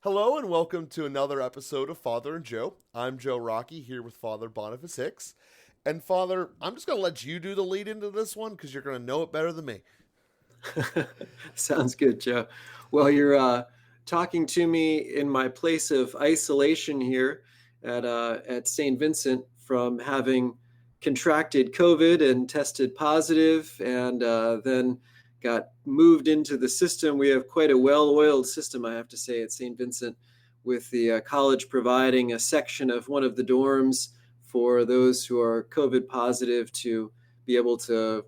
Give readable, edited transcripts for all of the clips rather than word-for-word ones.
Hello and welcome to another episode of Father and Joe. I'm Joe Rocky here with Father Boniface Hicks. And Father, I'm just going to let you do the lead into this one because you're going to know it better than me. Sounds good, Joe. Well, you're talking to me in my place of isolation here at St. Vincent from having contracted COVID and tested positive, and then got moved into the system. We have quite a well-oiled system, I have to say, at St. Vincent, with the college providing a section of one of the dorms for those who are COVID positive to be able to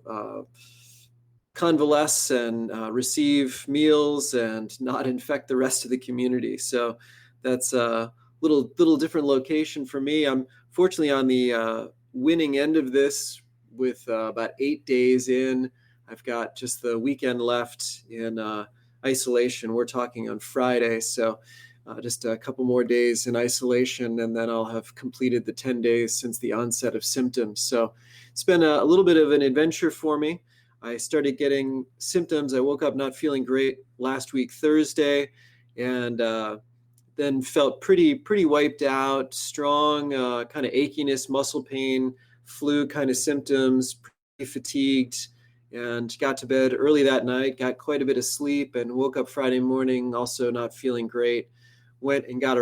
convalesce and receive meals and not infect the rest of the community. So that's a little different location for me. I'm fortunately on the winning end of this with about 8 days in. I've got just the weekend left in isolation. We're talking on Friday, so just a couple more days in isolation, and then I'll have completed the 10 days since the onset of symptoms. So it's been a little bit of an adventure for me. I started getting symptoms. I woke up not feeling great last week, Thursday, and then felt pretty wiped out, strong kind of achiness, muscle pain, flu kind of symptoms, pretty fatigued, and got to bed early that night, got quite a bit of sleep, and woke up Friday morning also not feeling great. Went and got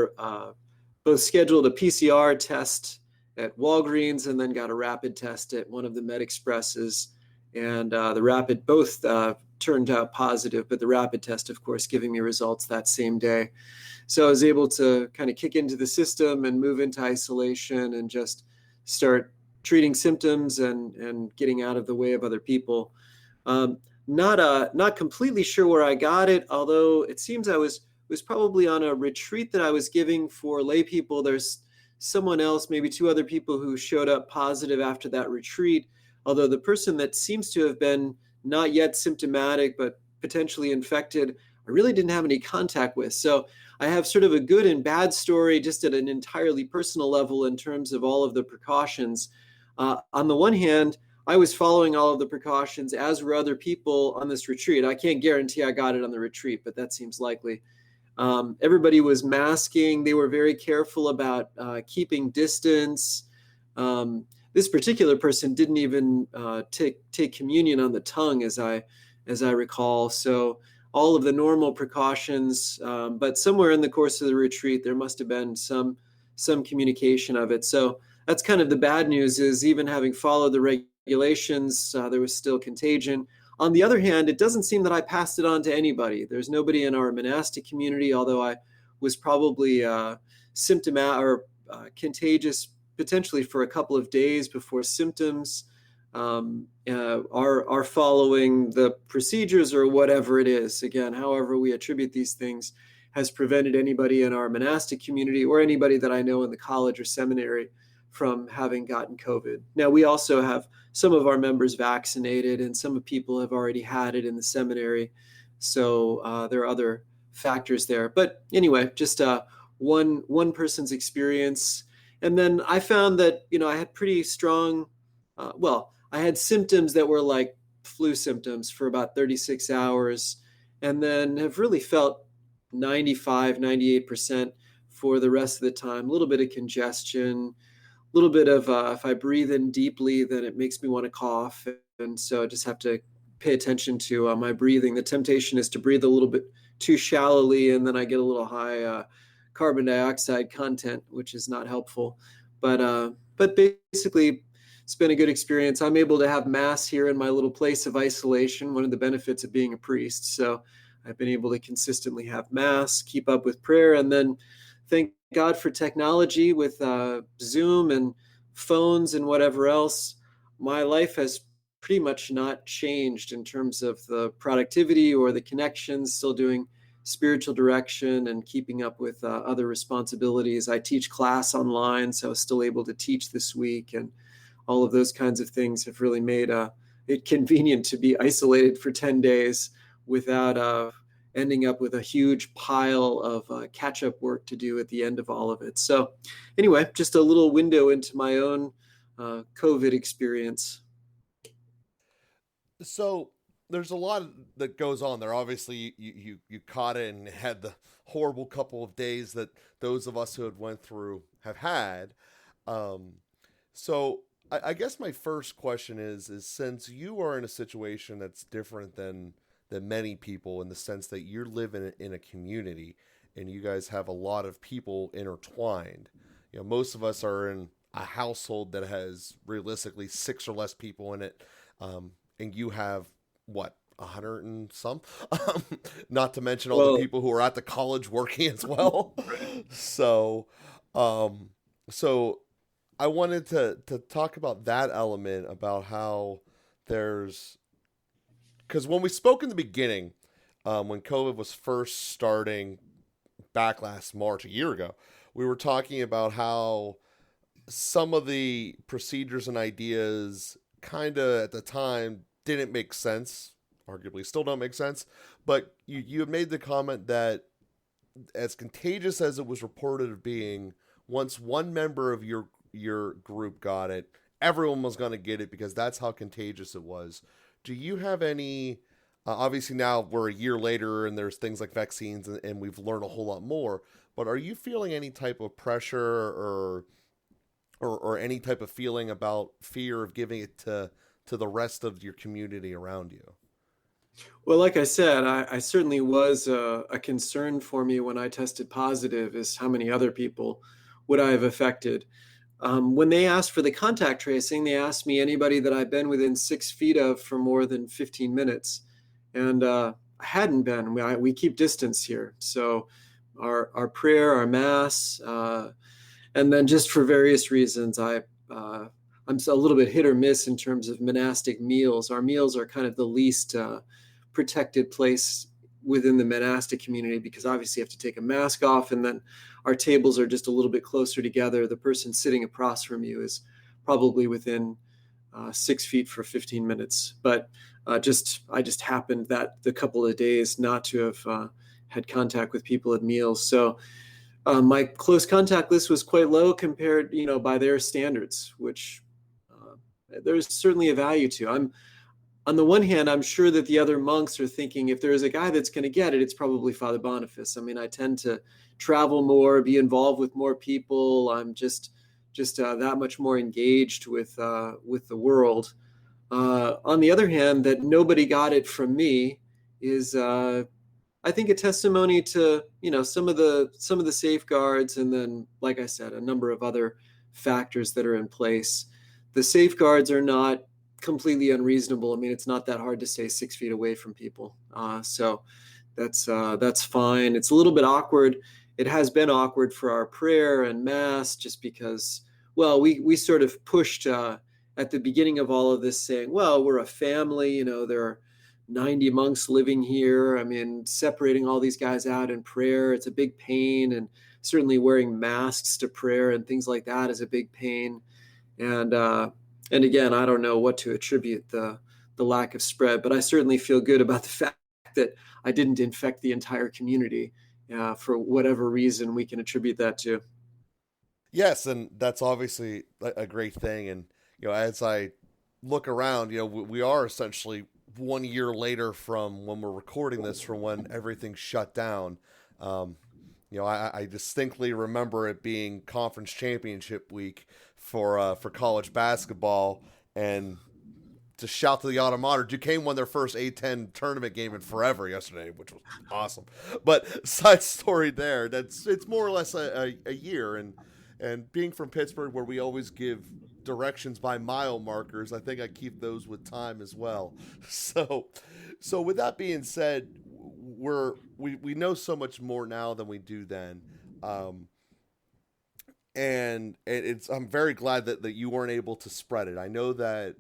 both scheduled a PCR test at Walgreens and then got a rapid test at one of the Med Expresses. And the rapid both turned out positive, but the rapid test, of course, giving me results that same day. So I was able to kind of kick into the system and move into isolation and just start treating symptoms and getting out of the way of other people. Not completely sure where I got it, although it seems I was probably on a retreat that I was giving for lay people. There's someone else, maybe two other people who showed up positive after that retreat. Although the person that seems to have been not yet symptomatic, but potentially infected, I really didn't have any contact with. So I have sort of a good and bad story just at an entirely personal level in terms of all of the precautions. On the one hand, I was following all of the precautions, as were other people on this retreat. I can't guarantee I got it on the retreat, but that seems likely. Everybody was masking. They were very careful about keeping distance. This particular person didn't even take communion on the tongue, as I recall. So all of the normal precautions, but somewhere in the course of the retreat, there must have been some communication of it. So that's kind of the bad news, is even having followed the regulations, there was still contagion. On the other hand, it doesn't seem that I passed it on to anybody. There's nobody in our monastic community, although I was probably symptomatic or contagious potentially for a couple of days before symptoms are following the procedures or whatever it is. Again, however we attribute these things has prevented anybody in our monastic community or anybody that I know in the college or seminary from having gotten COVID. Now, we also have some of our members vaccinated, and some people have already had it in the seminary. So there are other factors there. But anyway, just one person's experience. And then I found that, I had pretty strong, I had symptoms that were like flu symptoms for about 36 hours, and then have really felt 95, 98% for the rest of the time. A little bit of congestion, a little bit of, if I breathe in deeply, then it makes me want to cough. And so I just have to pay attention to my breathing. The temptation is to breathe a little bit too shallowly, and then I get a little high carbon dioxide content, which is not helpful. But basically, it's been a good experience. I'm able to have mass here in my little place of isolation, one of the benefits of being a priest. So I've been able to consistently have mass, keep up with prayer, and then thank God for technology with Zoom and phones and whatever else. My life has pretty much not changed in terms of the productivity or the connections, still doing spiritual direction and keeping up with other responsibilities. I teach class online, so I was still able to teach this week, and all of those kinds of things have really made it convenient to be isolated for 10 days without ending up with a huge pile of catch-up work to do at the end of all of it. So anyway, just a little window into my own COVID experience. So there's a lot that goes on there. Obviously, you caught it and had the horrible couple of days that those of us who had went through have had. Um, so I guess my first question is since you are in a situation that's different than many people in the sense that you live in a community and you guys have a lot of people intertwined. You know, most of us are in a household that has realistically six or less people in it, and you have what 100 and some, not to mention all the Well, people who are at the college working as well. So, um, so I wanted to talk about that element about how there's because when we spoke in the beginning, when COVID was first starting back last March, a year ago, we were talking about how some of the procedures and ideas kind of at the time didn't make sense, arguably still don't make sense. But you had made the comment that as contagious as it was reported of being, once one member of your group got it, everyone was going to get it because that's how contagious it was. Do you have any? Obviously, now we're a year later, and there's things like vaccines, and we've learned a whole lot more. But are you feeling any type of pressure or any type of feeling about fear of giving it to the rest of your community around you? well, like I said, I certainly was a concern for me when I tested positive is how many other people would I have affected. When they asked for the contact tracing, they asked me anybody that I've been within 6 feet of for more than 15 minutes. And I hadn't been. We keep distance here. So our prayer, our mass, and then just for various reasons, I'm a little bit hit or miss in terms of monastic meals. Our meals are kind of the least protected place within the monastic community because obviously you have to take a mask off, and then our tables are just a little bit closer together. The person sitting across from you is probably within 6 feet for 15 minutes. But I just happened that the couple of days not to have had contact with people at meals. So my close contact list was quite low compared, by their standards, which there's certainly a value to. On the one hand, I'm sure that the other monks are thinking if there's a guy that's going to get it, it's probably Father Boniface. I mean, I tend to travel more, be involved with more people. I'm just that much more engaged with the world. On the other hand, that nobody got it from me is, I think, a testimony to some of the safeguards, and then, like I said, a number of other factors that are in place. The safeguards are not completely unreasonable. I mean, it's not that hard to stay 6 feet away from people, so that's fine. It's a little bit awkward. It has been awkward for our prayer and mass, just because, well, we sort of pushed at the beginning of all of this, saying, well, we're a family. There are 90 monks living here. I mean, separating all these guys out in prayer, it's a big pain, and certainly wearing masks to prayer and things like that is a big pain. And and again, I don't know what to attribute the lack of spread, but I certainly feel good about the fact that I didn't infect the entire community. For whatever reason, we can attribute that to. Yes, and that's obviously a great thing. And as I look around, we are essentially 1 year later from when we're recording this, from when everything shut down. Um, I distinctly remember it being conference championship week for college basketball, and to shout to the alma mater, Duquesne won their first A10 tournament game in forever yesterday, which was awesome. But side story there, it's more or less a year, and being from Pittsburgh, where we always give directions by mile markers, I think I keep those with time as well. So with that being said, we know so much more now than we do then. And I'm very glad that you weren't able to spread it. I know that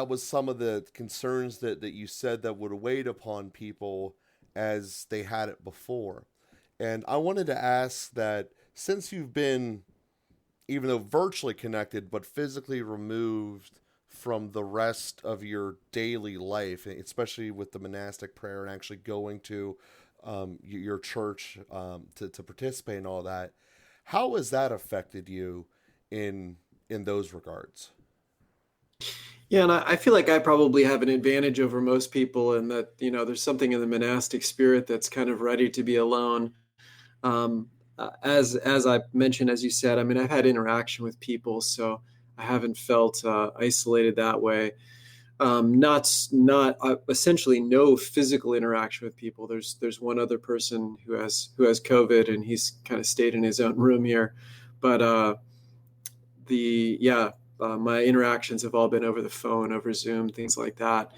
was some of the concerns that you said that would weigh upon people as they had it before. And I wanted to ask that since you've been, even though virtually connected, but physically removed from the rest of your daily life, especially with the monastic prayer and actually going to your church to participate in all that, how has that affected you in those regards? Yeah, and I feel like I probably have an advantage over most people in that, there's something in the monastic spirit that's kind of ready to be alone. As I mentioned, as you said, I mean, I've had interaction with people, so I haven't felt isolated that way. Not essentially no physical interaction with people. There's one other person who has COVID, and he's kind of stayed in his own room here, but the yeah, my interactions have all been over the phone, over Zoom, things like that.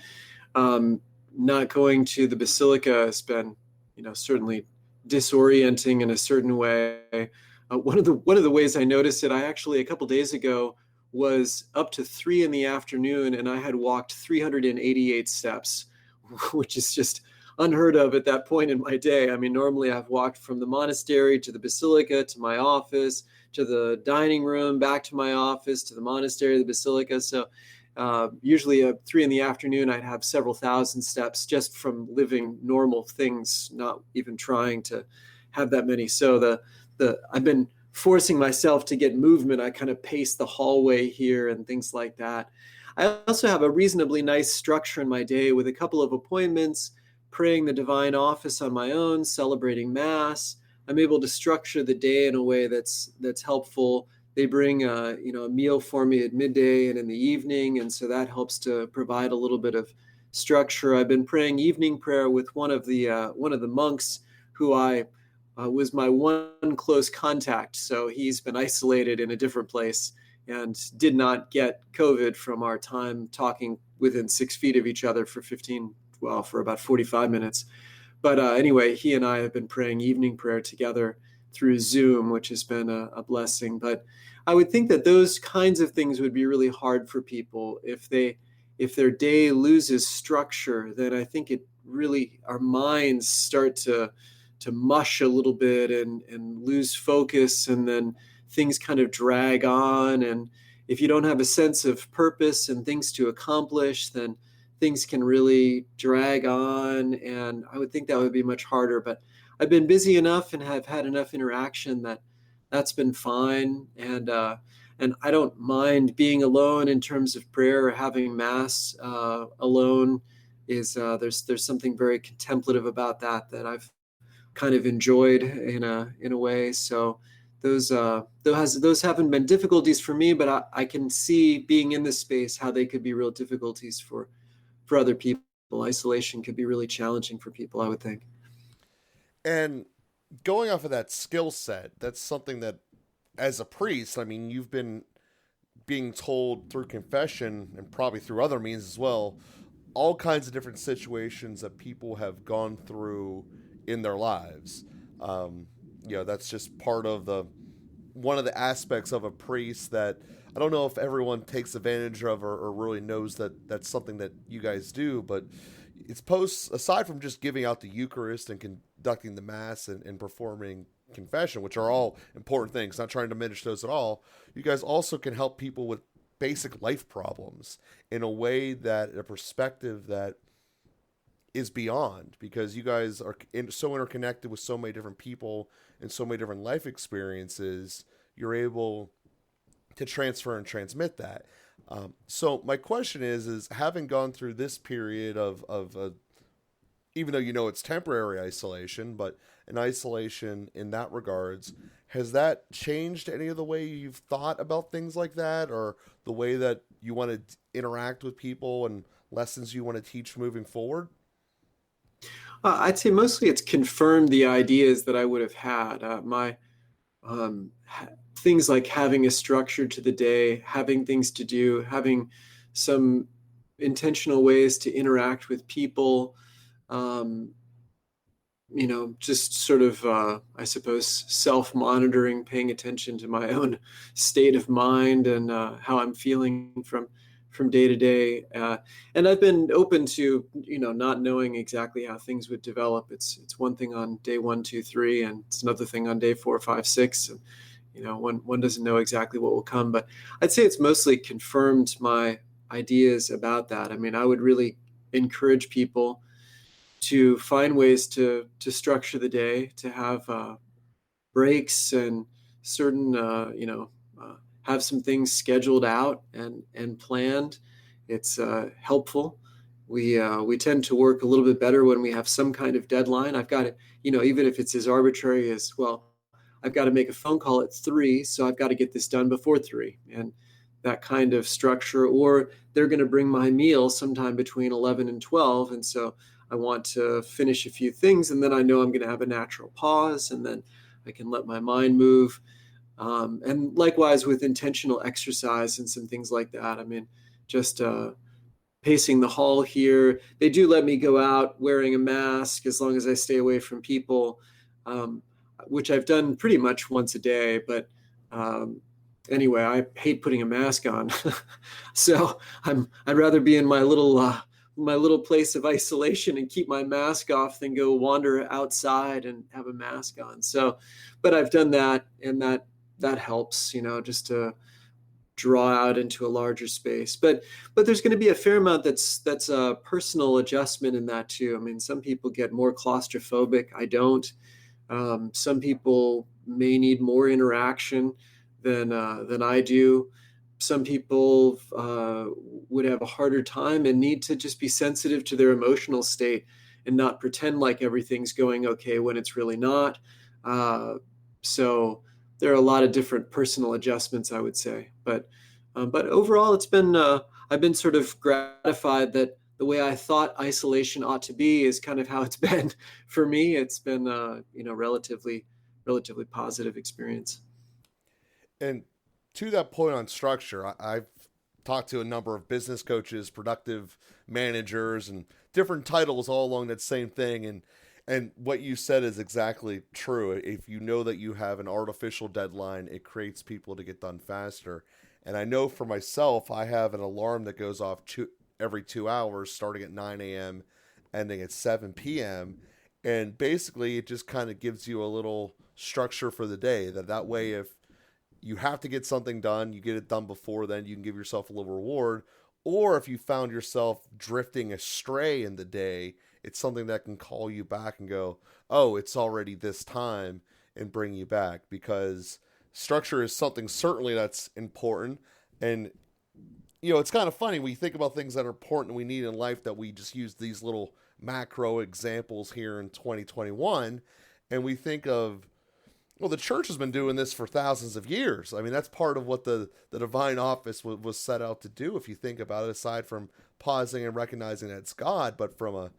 Um, Not going to the basilica has been, certainly disorienting in a certain way. One of the ways I noticed it, I actually a couple days ago was up to 3 in the afternoon, and I had walked 388 steps, which is just unheard of at that point in my day. I mean, normally I've walked from the monastery to the basilica to my office to the dining room, back to my office to the monastery, the basilica. So usually at 3 in the afternoon, I'd have several thousand steps just from living normal things, not even trying to have that many. So the I've been forcing myself to get movement. I kind of pace the hallway here and things like that. I also have a reasonably nice structure in my day with a couple of appointments, praying the divine office on my own, celebrating mass. I'm able to structure the day in a way that's helpful. They bring a meal for me at midday and in the evening, and so that helps to provide a little bit of structure. I've been praying evening prayer with one of the monks who I was my one close contact. So he's been isolated in a different place and did not get COVID from our time talking within 6 feet of each other for about 45 minutes. But anyway, he and I have been praying evening prayer together through Zoom, which has been a blessing. But I would think that those kinds of things would be really hard for people if their day loses structure. Then I think it really our minds start to mush a little bit and lose focus, and then things kind of drag on. And if you don't have a sense of purpose and things to accomplish, then things can really drag on. And I would think that would be much harder. But I've been busy enough and have had enough interaction that that's been fine. And I don't mind being alone in terms of prayer or having mass alone. Is there's something very contemplative about that I've kind of enjoyed in a way. So those haven't been difficulties for me, but I can see being in this space how they could be real difficulties for other people. Isolation could be really challenging for people, I would think. And going off of that skill set, that's something that, as a priest, I mean, you've been being told through confession and probably through other means as well, all kinds of different situations that people have gone through in their lives. Um, that's just part of the one of the aspects of a priest that I don't know if everyone takes advantage of or really knows that that's something that you guys do, but it's post aside from just giving out the Eucharist and conducting the Mass and performing confession, which are all important things, not trying to diminish those at all. You guys also can help people with basic life problems in a way that a perspective that is beyond, because you guys are so interconnected with so many different people and so many different life experiences. You're able to transfer and transmit that. So my question is having gone through this period of even though it's temporary isolation, but an isolation in that regards, has that changed any of the way you've thought about things like that, or the way that you want to interact with people and lessons you want to teach moving forward? I'd say mostly it's confirmed the ideas that I would have had. My um, things like having a structure to the day, having things to do, having some intentional ways to interact with people, um, just sort of, I suppose, self-monitoring, paying attention to my own state of mind and how I'm feeling from day to day. And I've been open to, not knowing exactly how things would develop. It's one thing on day 1, 2, 3, and it's another thing on day 4, 5, 6. And, one doesn't know exactly what will come. But I'd say it's mostly confirmed my ideas about that. I mean, I would really encourage people to find ways to structure the day, to have breaks and certain have some things scheduled out and planned, It's helpful. We tend to work a little bit better when we have some kind of deadline. I've got to, even if it's as arbitrary as, well, I've got to make a phone call at 3, so I've got to get this done before 3, and that kind of structure. Or they're going to bring my meal sometime between 11 and 12, and so I want to finish a few things, and then I know I'm going to have a natural pause, and then I can let my mind move. And likewise with intentional exercise and some things like that. I mean, just pacing the hall here. They do let me go out wearing a mask as long as I stay away from people, which I've done pretty much once a day. But anyway, I hate putting a mask on, so I'd rather be in my little place of isolation and keep my mask off than go wander outside and have a mask on. So, but I've done that, and that helps, just to draw out into a larger space. But there's going to be a fair amount that's a personal adjustment in that too. I mean, some people get more claustrophobic. I don't. Some people may need more interaction than I do. Some people would have a harder time and need to just be sensitive to their emotional state and not pretend like everything's going okay when it's really not. So there are a lot of different personal adjustments, I would say. But overall, I've been sort of gratified that the way I thought isolation ought to be is kind of how it's been for me. It's been relatively positive experience. And to that point on structure, I've talked to a number of business coaches, productive managers, and different titles all along that same thing. And what you said is exactly true. If you know that you have an artificial deadline, it creates people to get done faster. And I know for myself, I have an alarm that goes off every 2 hours, starting at 9 a.m., ending at 7 p.m. And basically, it just kind of gives you a little structure for the day. That way, if you have to get something done, you get it done before then, you can give yourself a little reward. Or if you found yourself drifting astray in the day, it's something that can call you back and go, oh, it's already this time, and bring you back. Because structure is something certainly that's important. And, it's kind of funny. We think about things that are important we need in life, that we just use these little macro examples here in 2021. And we think of, well, the church has been doing this for thousands of years. I mean, that's part of what the divine office was set out to do, if you think about it, aside from pausing and recognizing that it's God. But from a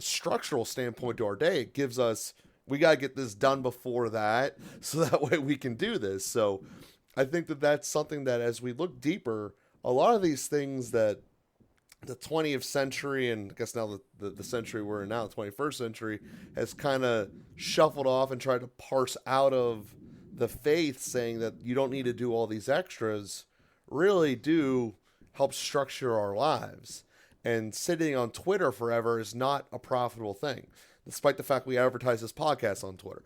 structural standpoint to our day, it gives us, we got to get this done before that, so that way we can do this. So I think that that's something that, as we look deeper, a lot of these things that the 20th century, and I guess now the century we're in now, the 21st century, has kind of shuffled off and tried to parse out of the faith, saying that you don't need to do all these extras, really do help structure our lives. And sitting on Twitter forever is not a profitable thing, despite the fact we advertise this podcast on Twitter.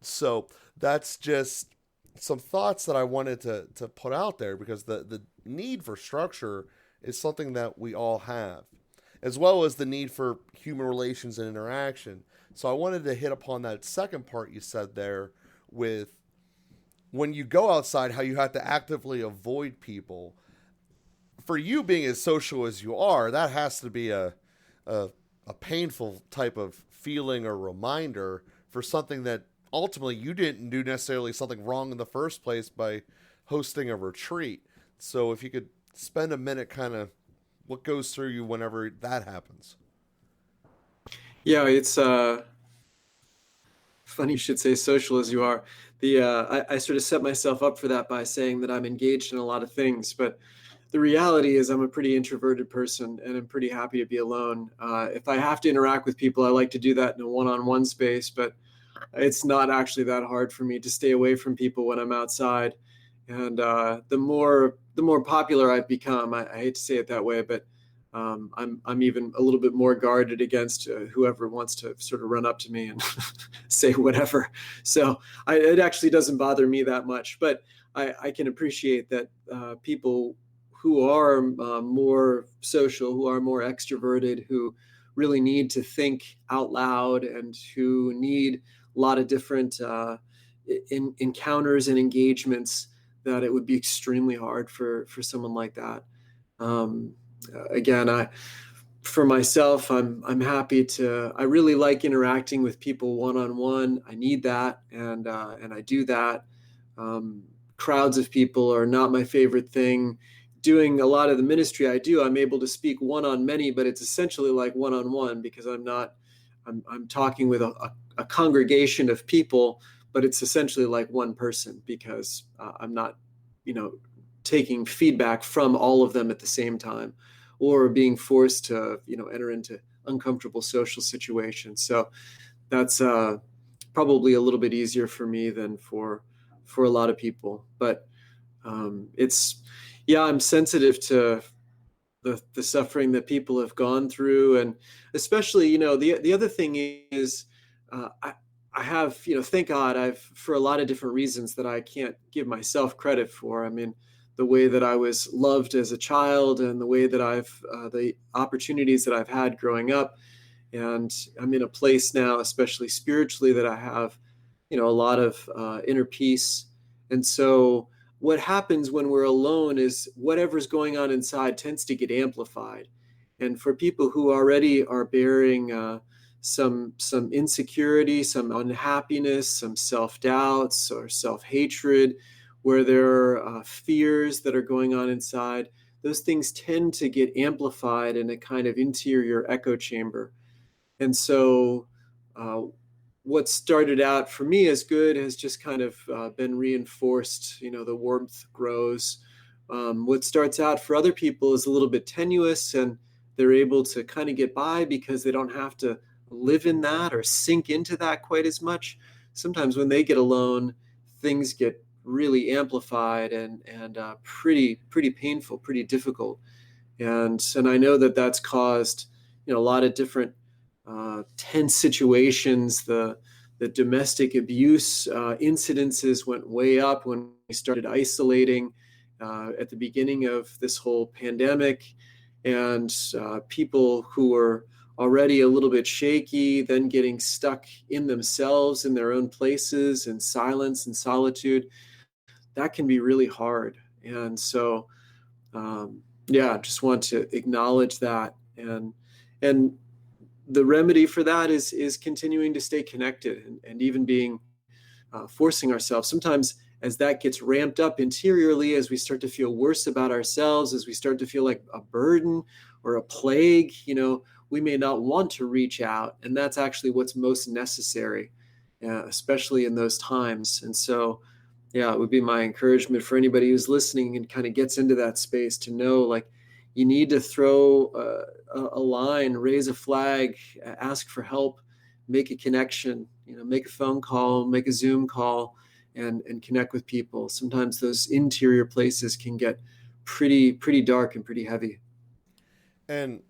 So that's just some thoughts that I wanted to put out there, because the need for structure is something that we all have, as well as the need for human relations and interaction. So I wanted to hit upon that second part you said there, with when you go outside, how you have to actively avoid people. For you, being as social as you are, that has to be a painful type of feeling or reminder for something that ultimately you didn't do necessarily something wrong in the first place by hosting a retreat. So if you could spend a minute, kind of what goes through you whenever that happens. Yeah, it's funny you should say social as you are. I sort of set myself up for that by saying that I'm engaged in a lot of things, but the reality is I'm a pretty introverted person, and I'm pretty happy to be alone. If I have to interact with people, I like to do that in a one-on-one space, but it's not actually that hard for me to stay away from people when I'm outside. And the more popular I've become, I hate to say it that way, but I'm even a little bit more guarded against whoever wants to sort of run up to me and say whatever. So it actually doesn't bother me that much. But I can appreciate that people who are more social, who are more extroverted, who really need to think out loud, and who need a lot of different encounters and engagements, that it would be extremely hard for someone like that. Again, for myself, I'm happy to. I really like interacting with people one on one. I need that, and I do that. Um, Crowds of people are not my favorite thing. Doing a lot of the ministry I do, I'm able to speak one on many, but it's essentially like one on one because I'm not. I'm talking with a congregation of people, but it's essentially like one person because I'm not, you know, taking feedback from all of them at the same time or being forced to, enter into uncomfortable social situations. So that's probably a little bit easier for me than for a lot of people. But it's yeah, I'm sensitive to the suffering that people have gone through, and especially, the other thing is, I have, thank God, I've, for a lot of different reasons that I can't give myself credit for. I mean, the way that I was loved as a child and the way that I've the opportunities that I've had growing up, and I'm in a place now, especially spiritually, that I have, a lot of inner peace. And so what happens when we're alone is whatever's going on inside tends to get amplified. And for people who already are bearing some insecurity, some unhappiness, some self doubts or self hatred, where there are fears that are going on inside, those things tend to get amplified in a kind of interior echo chamber. And so, uh, what started out for me as good has just kind of been reinforced. The warmth grows. What starts out for other people is a little bit tenuous, and they're able to kind of get by because they don't have to live in that or sink into that quite as much. Sometimes when they get alone, things get really amplified and pretty painful, pretty difficult. And I know that that's caused, a lot of different tense situations. The domestic abuse incidences went way up when we started isolating at the beginning of this whole pandemic, and people who were already a little bit shaky, then getting stuck in themselves in their own places in silence and solitude. That can be really hard. And so, yeah, just want to acknowledge that, and the remedy for that is continuing to stay connected, and even being forcing ourselves sometimes as that gets ramped up interiorly, as we start to feel worse about ourselves, as we start to feel like a burden or a plague, we may not want to reach out, and that's actually what's most necessary, especially in those times. And so, yeah, it would be my encouragement for anybody who's listening and kind of gets into that space to know, like, you need to throw a line, raise a flag, ask for help, make a connection, make a phone call, make a Zoom call, and connect with people. Sometimes those interior places can get pretty dark and pretty heavy. And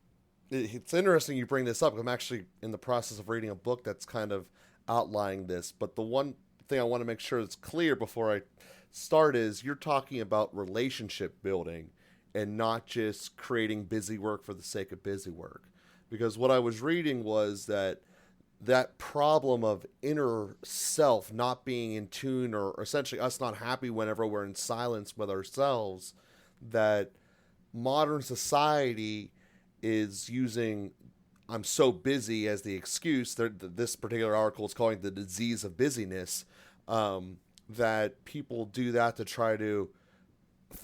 it's interesting you bring this up. I'm actually in the process of reading a book that's kind of outlining this. But the one thing I want to make sure is clear before I start is you're talking about relationship building and not just creating busy work for the sake of busy work. Because what I was reading was that problem of inner self not being in tune, or essentially us not happy whenever we're in silence with ourselves, that modern society is using I'm so busy as the excuse. This particular article is calling it the disease of busyness. That people do that to try to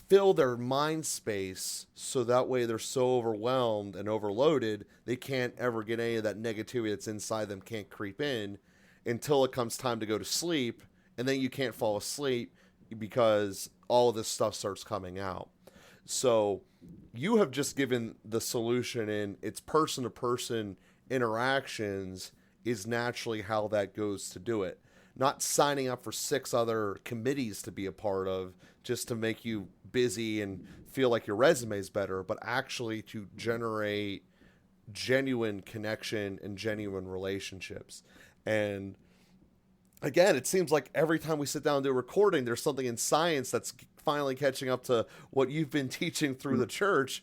fill their mind space so that way they're so overwhelmed and overloaded they can't ever get any of that negativity that's inside them can't creep in until it comes time to go to sleep, and then you can't fall asleep because all of this stuff starts coming out. So you have just given the solution in it's person to person interactions is naturally how that goes to do it. Not signing up for six other committees to be a part of just to make you busy and feel like your resume is better, but actually to generate genuine connection and genuine relationships. And again, it seems like every time we sit down and do a recording, there's something in science that's finally catching up to what you've been teaching through the church,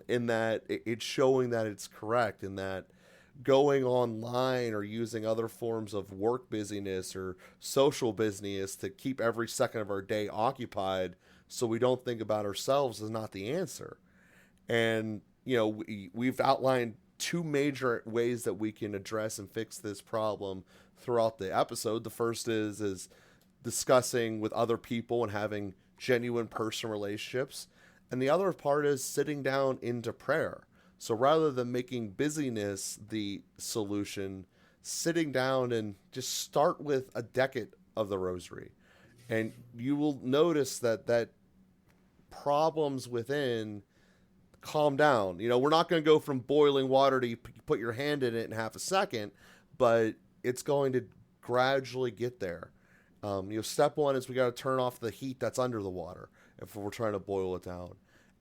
in that it's showing that it's correct, in that going online or using other forms of work busyness or social busyness to keep every second of our day occupied so we don't think about ourselves is not the answer. And we've outlined two major ways that we can address and fix this problem throughout the episode. The first is discussing with other people and having genuine personal relationships. And the other part is sitting down into prayer. So rather than making busyness the solution, sitting down and just start with a decade of the rosary. And you will notice that problems within calm down. We're not going to go from boiling water to you put your hand in it in half a second, but it's going to gradually get there. Step one is we got to turn off the heat that's under the water if we're trying to boil it down.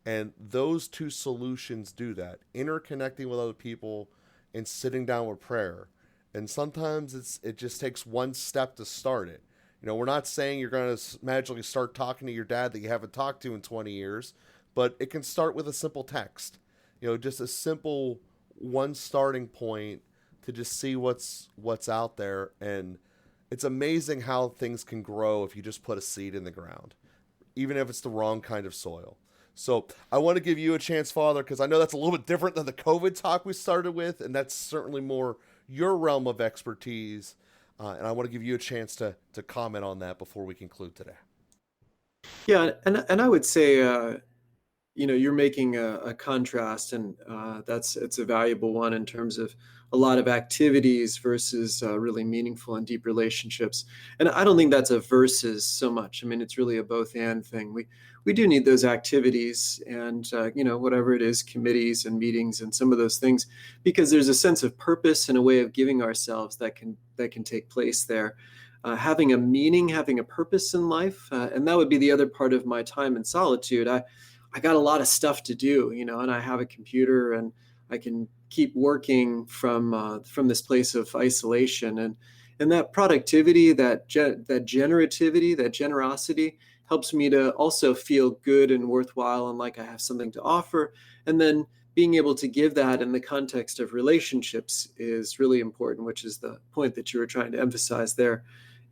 And those two solutions do that. Interconnecting with other people and sitting down with prayer. And sometimes it just takes one step to start it. We're not saying you're going to magically start talking to your dad that you haven't talked to in 20 years, but it can start with a simple text. Just a simple one starting point to just see what's out there. And it's amazing how things can grow if you just put a seed in the ground, even if it's the wrong kind of soil. So I want to give you a chance, Father, because I know that's a little bit different than the COVID talk we started with, and that's certainly more your realm of expertise. And I want to give you a chance to comment on that before we conclude today. Yeah, and I would say, you're making a contrast, and it's a valuable one in terms of a lot of activities versus really meaningful and deep relationships. And I don't think that's a versus so much. I mean, it's really a both and thing. We do need those activities and whatever it is, committees and meetings and some of those things, because there's a sense of purpose and a way of giving ourselves that can take place there. Having a meaning, having a purpose in life, and that would be the other part of my time in solitude. I got a lot of stuff to do, and I have a computer and I can keep working from this place of isolation, and that productivity, that generativity, that generosity helps me to also feel good and worthwhile and like I have something to offer. And then being able to give that in the context of relationships is really important, which is the point that you were trying to emphasize there,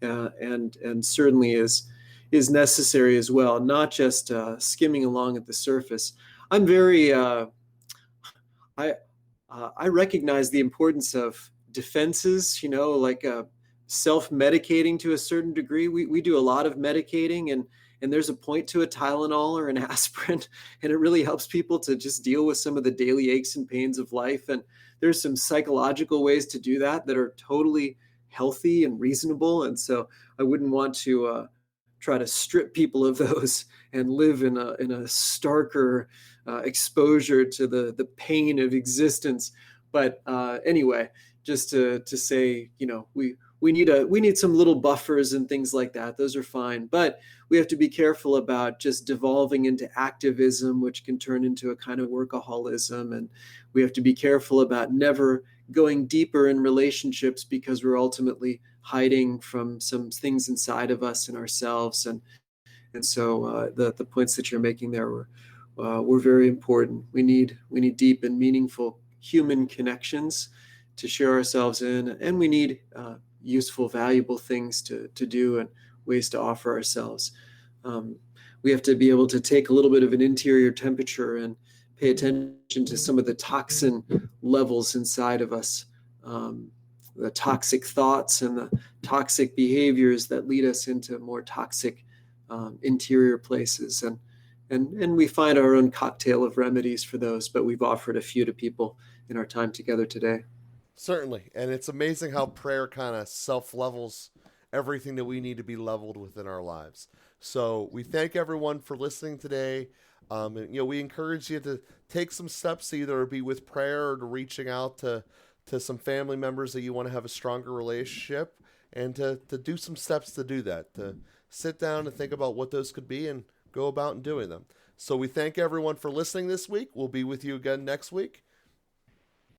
and certainly is necessary as well, not just skimming along at the surface. I'm very I recognize the importance of defenses, like self-medicating to a certain degree. We do a lot of medicating, and there's a point to a Tylenol or an aspirin, and it really helps people to just deal with some of the daily aches and pains of life. And there's some psychological ways to do that are totally healthy and reasonable. And so I wouldn't want to try to strip people of those and live in a starker exposure to the pain of existence. But anyway, just to say, we need some little buffers and things like that. Those are fine, but we have to be careful about just devolving into activism, which can turn into a kind of workaholism. And we have to be careful about never going deeper in relationships because we're ultimately hiding from some things inside of us and ourselves. And so the points that you're making there were very important. We need deep and meaningful human connections to share ourselves in, and we need useful, valuable things to do and ways to offer ourselves. We have to be able to take a little bit of an interior temperature and pay attention to some of the toxin levels inside of us, the toxic thoughts and the toxic behaviors that lead us into more toxic interior places. And we find our own cocktail of remedies for those, but we've offered a few to people in our time together today. Certainly. And it's amazing how prayer kind of self-levels everything that we need to be leveled within our lives. So we thank everyone for listening today. And, we encourage you to take some steps to either be with prayer or to reaching out to some family members that you want to have a stronger relationship, and to do some steps to do that, to sit down and think about what those could be and go about and doing them. So we thank everyone for listening this week. We'll be with you again next week.